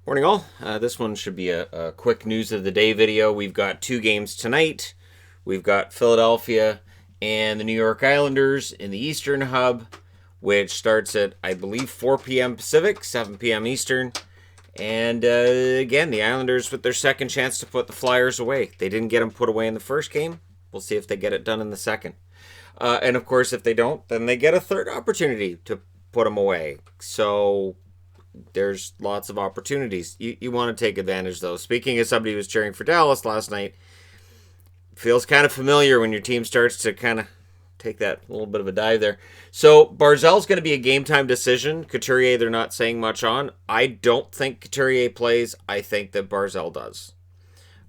Morning all. This one should be a quick news of the day video. We've got two games tonight. We've got Philadelphia and the New York Islanders in the Eastern Hub, which starts at, I believe, 4 p.m. Pacific, 7 p.m. Eastern. And again, the Islanders with their second chance to put the Flyers away. They didn't get them put away in the first game. We'll see if they get it done in the second. And of course, if they don't, then they get a third opportunity to put them away. So there's lots of opportunities. You want to take advantage, though. Speaking as somebody who was cheering for Dallas last night, feels kind of familiar when your team starts to kind of take that little bit of a dive there. So Barzal's going to be a game-time decision. Couturier, they're not saying much on. I don't think Couturier plays. I think that Barzal does.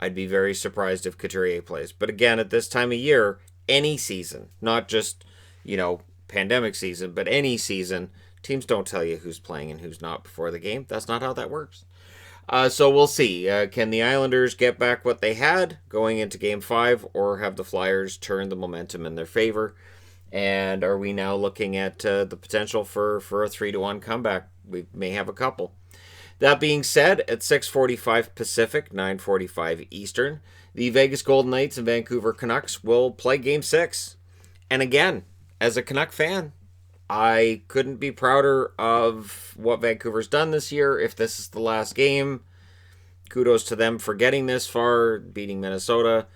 I'd be very surprised if Couturier plays. But again, at this time of year, any season, not just, pandemic season, but any season, teams don't tell you who's playing and who's not before the game. That's not how that works. So we'll see. Can the Islanders get back what they had going into Game 5, or have the Flyers turn the momentum in their favor? And are we now looking at the potential for a 3-1 comeback? We may have a couple. That being said, at 6:45 Pacific, 9:45 Eastern, the Vegas Golden Knights and Vancouver Canucks will play Game 6. And again, as a Canuck fan, I couldn't be prouder of what Vancouver's done this year. If this is the last game, kudos to them for getting this far, beating Minnesota,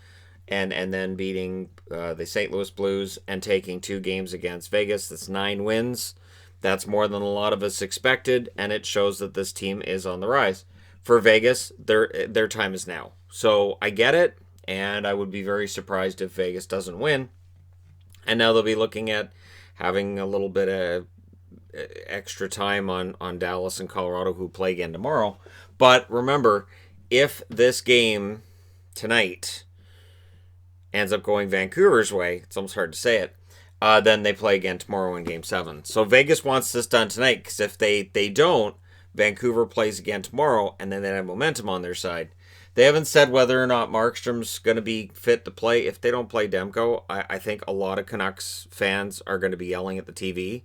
and then beating the St. Louis Blues and taking 2 games against Vegas. That's 9 wins. That's more than a lot of us expected, and it shows that this team is on the rise. For Vegas, their time is now. So I get it, and I would be very surprised if Vegas doesn't win. And now they'll be looking at having a little bit of extra time on Dallas and Colorado, who play again tomorrow. But remember, if this game tonight ends up going Vancouver's way, it's almost hard to say it, then they play again tomorrow in Game 7. So Vegas wants this done tonight, because if they don't, Vancouver plays again tomorrow, and then they have momentum on their side. They haven't said whether or not Markstrom's going to be fit to play. If they don't play Demko, I think a lot of Canucks fans are going to be yelling at the TV,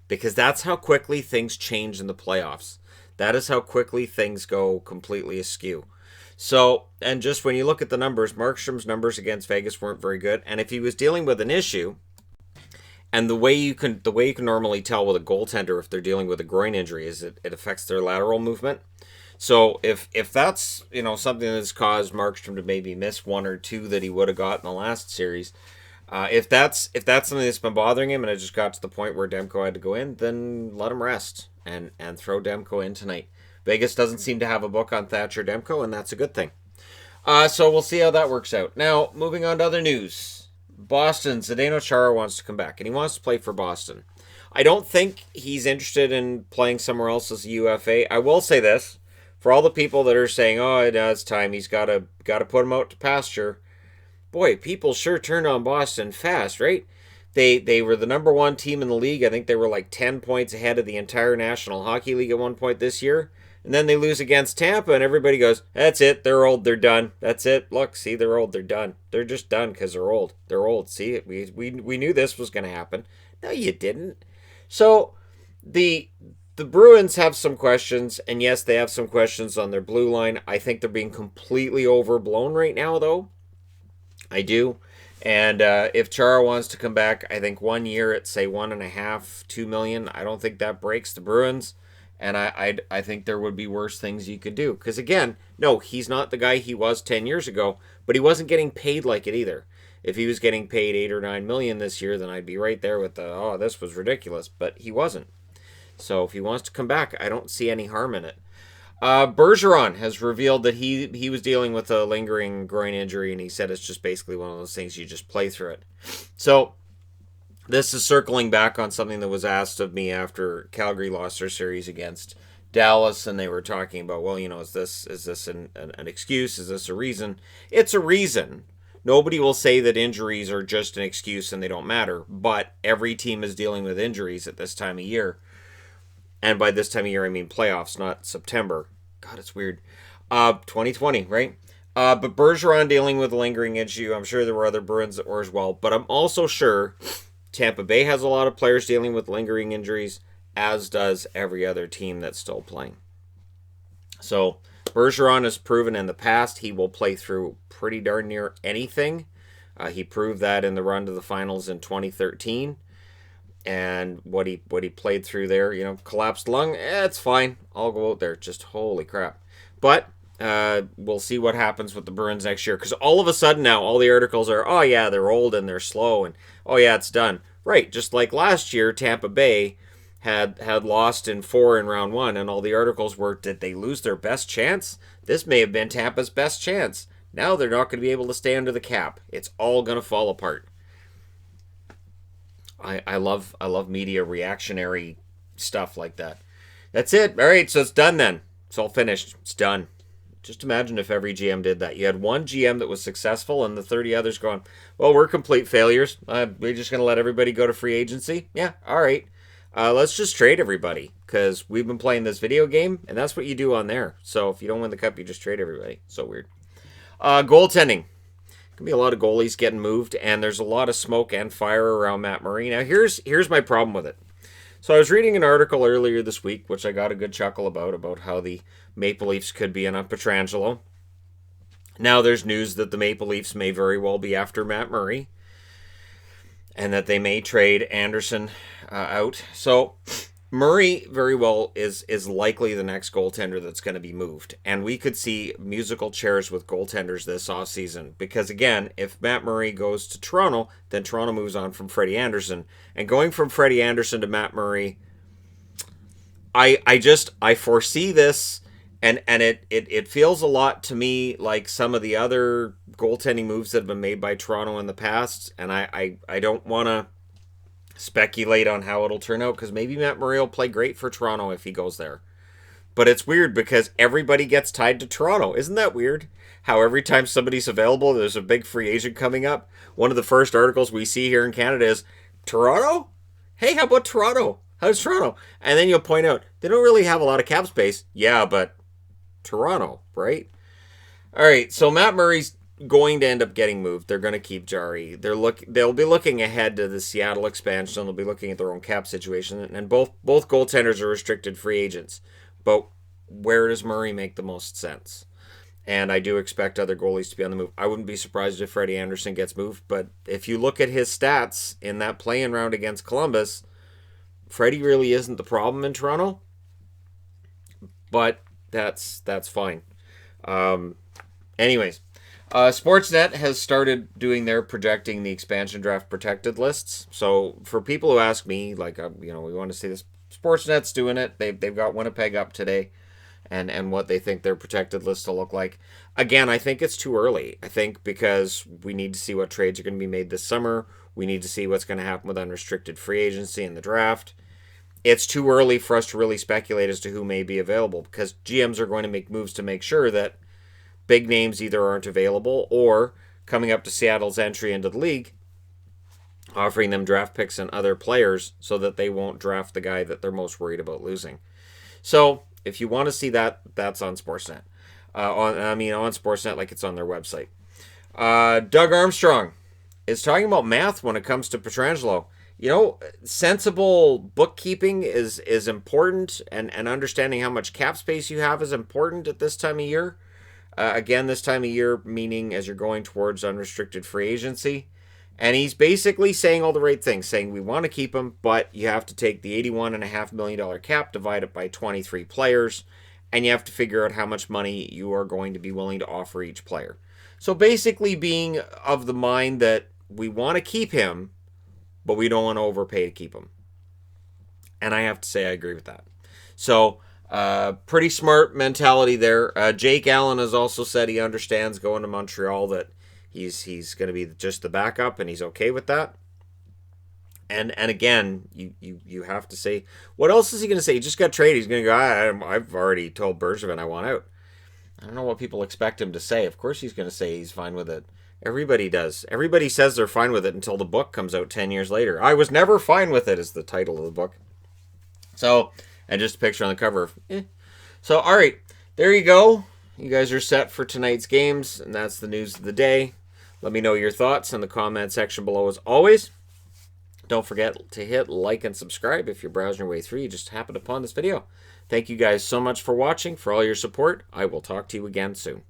because that's how quickly things change in the playoffs. That is how quickly things go completely askew. So, and just when you look at the numbers, Markstrom's numbers against Vegas weren't very good. And if he was dealing with an issue, and the way you can normally tell with a goaltender if they're dealing with a groin injury is it affects their lateral movement. So if that's something that's caused Markstrom to maybe miss 1 or 2 that he would have got in the last series, if that's something that's been bothering him and it just got to the point where Demko had to go in, then let him rest and throw Demko in tonight. Vegas doesn't seem to have a book on Thatcher Demko, and that's a good thing. So we'll see how that works out. Now, moving on to other news. Boston, Zdeno Chara wants to come back, and he wants to play for Boston. I don't think he's interested in playing somewhere else as a UFA. I will say this. For all the people that are saying, oh, it's time, he's got to put him out to pasture. Boy, people sure turned on Boston fast, right? They were the number 1 team in the league. I think they were like 10 points ahead of the entire National Hockey League at one point this year. And then they lose against Tampa, and everybody goes, that's it, they're old, they're done. That's it, look, see, they're old, they're done. They're just done because they're old. They're old, see, we knew this was going to happen. No, you didn't. So the Bruins have some questions, and yes, they have some questions on their blue line. I think they're being completely overblown right now, though. I do. And if Chara wants to come back, I think 1 year at, say, $1.5–2 million, I don't think that breaks the Bruins. And I think there would be worse things you could do. Because again, no, he's not the guy he was 10 years ago, but he wasn't getting paid like it either. If he was getting paid $8 or $9 million this year, then I'd be right there with this was ridiculous. But he wasn't. So if he wants to come back, I don't see any harm in it. Bergeron has revealed that he was dealing with a lingering groin injury, and he said it's just basically one of those things you just play through it. So this is circling back on something that was asked of me after Calgary lost their series against Dallas, and they were talking about, well, is this an excuse? Is this a reason? It's a reason. Nobody will say that injuries are just an excuse and they don't matter, but every team is dealing with injuries at this time of year. And by this time of year, I mean playoffs, not September. God, it's weird. 2020, right? But Bergeron dealing with a lingering issue. I'm sure there were other Bruins that were as well. But I'm also sure Tampa Bay has a lot of players dealing with lingering injuries, as does every other team that's still playing. So Bergeron has proven in the past he will play through pretty darn near anything. He proved that in the run to the finals in 2013. And what he played through there, collapsed lung, it's fine. I'll go out there. Just holy crap. But we'll see what happens with the Bruins next year. Because all of a sudden now, all the articles are, oh yeah, they're old and they're slow. And oh yeah, it's done. Right, just like last year, Tampa Bay had lost in 4 in round 1. And all the articles were, did they lose their best chance? This may have been Tampa's best chance. Now they're not going to be able to stay under the cap. It's all going to fall apart. I love media reactionary stuff like that. That's it. All right, so it's done then. It's all finished. It's done. Just imagine if every GM did that. You had one GM that was successful and the 30 others going, well, we're complete failures. We're just going to let everybody go to free agency? Yeah, all right. Let's just trade everybody because we've been playing this video game and that's what you do on there. So if you don't win the cup, you just trade everybody. So weird. Goaltending. Gonna be a lot of goalies getting moved, and there's a lot of smoke and fire around Matt Murray. Now, here's my problem with it. So I was reading an article earlier this week, which I got a good chuckle about how the Maple Leafs could be in on Pietrangelo. Now there's news that the Maple Leafs may very well be after Matt Murray, and that they may trade Anderson out. So Murray very well is likely the next goaltender that's going to be moved. And we could see musical chairs with goaltenders this offseason. Because again, if Matt Murray goes to Toronto, then Toronto moves on from Freddie Anderson. And going from Freddie Anderson to Matt Murray, I foresee this, and it feels a lot to me like some of the other goaltending moves that have been made by Toronto in the past. And I don't want to speculate on how it'll turn out because maybe Matt Murray will play great for Toronto if he goes there. But it's weird because everybody gets tied to Toronto. Isn't that weird? How every time somebody's available, there's a big free agent coming up. One of the first articles we see here in Canada is, Toronto? Hey, how about Toronto? How's Toronto? And then you'll point out, they don't really have a lot of cap space. Yeah, but Toronto, right? All right, so Matt Murray's going to end up getting moved. They're going to keep Jari. They'll be looking ahead to the Seattle expansion. They'll be looking at their own cap situation. And both goaltenders are restricted free agents. But where does Murray make the most sense? And I do expect other goalies to be on the move. I wouldn't be surprised if Freddie Anderson gets moved. But if you look at his stats in that play-in round against Columbus, Freddie really isn't the problem in Toronto. But that's fine. Anyways. Sportsnet has started doing their projecting the expansion draft protected lists. So for people who ask me, like, we want to see this, Sportsnet's doing it. They've got Winnipeg up today, and what they think their protected list will look like. Again, I think it's too early. I think because we need to see what trades are going to be made this summer. We need to see what's going to happen with unrestricted free agency and the draft. It's too early for us to really speculate as to who may be available because GMs are going to make moves to make sure that big names either aren't available or coming up to Seattle's entry into the league, offering them draft picks and other players so that they won't draft the guy that they're most worried about losing. So if you want to see that, that's on Sportsnet. On Sportsnet like it's on their website. Doug Armstrong is talking about math when it comes to Pietrangelo. Sensible bookkeeping is important, and understanding how much cap space you have is important at this time of year. Again, this time of year, meaning as you're going towards unrestricted free agency. And he's basically saying all the right things, saying we want to keep him, but you have to take the $81.5 million cap, divide it by 23 players, and you have to figure out how much money you are going to be willing to offer each player. So basically being of the mind that we want to keep him, but we don't want to overpay to keep him. And I have to say I agree with that. So pretty smart mentality there. Jake Allen has also said he understands going to Montreal, that he's going to be just the backup, and he's okay with that. And again, you have to say, what else is he going to say? He just got traded. He's going to go, I've already told Bergevin I want out. I don't know what people expect him to say. Of course he's going to say he's fine with it. Everybody does. Everybody says they're fine with it until the book comes out 10 years later. I was never fine with it is the title of the book. So, and just a picture on the cover. So, all right. There you go. You guys are set for tonight's games, and that's the news of the day. Let me know your thoughts in the comment section below as always. Don't forget to hit like and subscribe if you're browsing your way through. You just happened upon this video. Thank you guys so much for watching, for all your support. I will talk to you again soon.